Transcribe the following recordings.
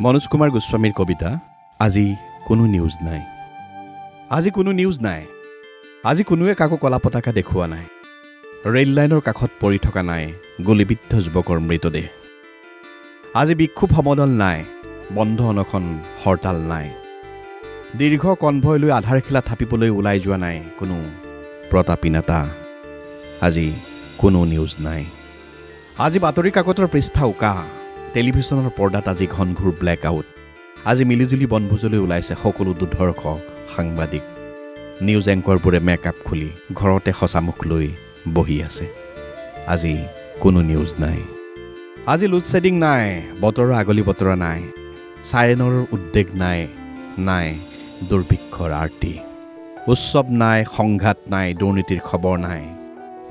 মনোজ কুমাৰ গোস্বামীৰ কবিতা আজি কোনো নিউজ নাই। আজি কোনো নিউজ নাই। আজি কোনোৱে কাকো কলা পতাকা দেখুওৱা নাই। ৰেল লাইনৰ কাষত পৰি থকা নাই গুলীবিদ্ধ যুৱকৰ মৃতদেহ। আজি বিক্ষোভ সমদল নাই, বন্ধ অনশন হৰতাল নাই। দীৰ্ঘ কনভয় লৈ আধাৰশিলা থাপিবলৈ ওলাই যোৱা নাই কোনো প্ৰতাপী নেতা। আজি কোনো নিউজ নাই। আজি বাতৰি কাকতৰ পৃষ্ঠা উকা, টেলিভিছনৰ পৰ্দাত আজি ঘনঘোৰ ব্লেক আউট। আজি মিলিজুলি বনভোজলৈ ওলাইছে সকলো দুৰ্ধৰ্ষ সাংবাদিক। নিউজ এংকৰবোৰে মেকআপ খুলি ঘৰতে সঁচামুখ লৈ বহি আছে। আজি কোনো নিউজ নাই। আজি লোডশ্বেডিং নাই, বতৰৰ আগলি বতৰা নাই, চাইৰেনৰ উদ্বেগ নাই, নাই দুৰ্ভিক্ষৰ আৰতি, উৎসৱ নাই, সংঘাত নাই, দুৰ্নীতিৰ খবৰ নাই,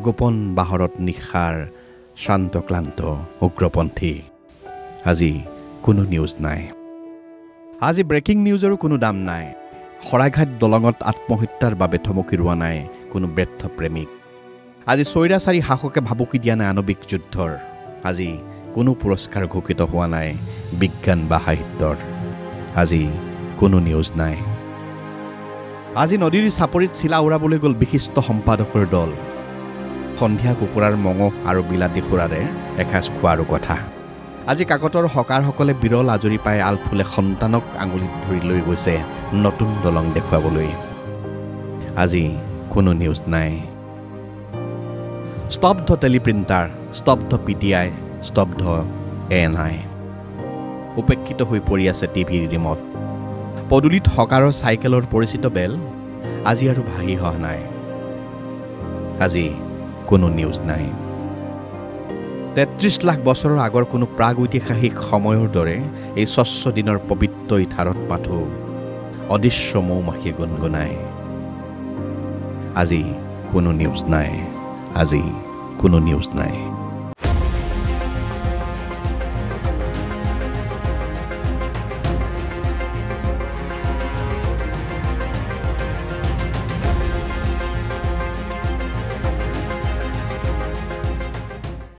গোপন বাহৰত নিশাৰ শান্ত ক্লান্ত উগ্ৰপন্থী। আজি কোনো নিউজ নাই। আজি ব্ৰেকিং নিউজৰো কোনো দাম নাই। শৰাইঘাট দলঙত আত্মহত্যাৰ বাবে থমকি ৰোৱা নাই কোনো ব্যৰ্থ প্ৰেমিক। আজি স্বৈৰাচাৰী শাসকে ভাবুকি দিয়া নাই আণৱিক যুদ্ধৰ। আজি কোনো পুৰস্কাৰ ঘোষিত হোৱা নাই বিজ্ঞান বা সাহিত্যৰ। আজি কোনো নিউজ নাই। আজি নদীৰ চাপৰিত চিলা উৰাবলৈ গ'ল বিশিষ্ট সম্পাদকৰ দল। সন্ধিয়া কুকুৰাৰ মঙহ আৰু বিলাতী খুৰাৰে এসাঁজ খোৱাৰো কথা। আজি কাকতৰ হকাৰসকলে বিৰল আজৰি পাই আলফুলে সন্তানক আঙুলিত ধৰি লৈ গৈছে নতুন দলং দেখুৱাবলৈ। আজি কোনো নিউজ নাই। স্তব্ধ টেলিপ্ৰিণ্টাৰ, স্তব্ধ PTI, স্তব্ধ ANI। উপেক্ষিত হৈ পৰি আছে টিভিৰ ৰিমট। পদূলিত হকাৰৰ চাইকেলৰ পৰিচিত বেল আজি আৰু ভাহি অহা নাই। আজি কোনো নিউজ নাই। ৩৩ লাখ বছৰৰ আগৰ কোনো প্ৰাগৈতিহাসিক সময়ৰ দৰে এই স্বচ্ছ দিনৰ পবিত্ৰ ইথাৰত মাথো অদৃশ্য মৌমাখিয়ে গুণগুণায়। আজি কোনো নিউজ নাই। আজি কোনো নিউজ নাই।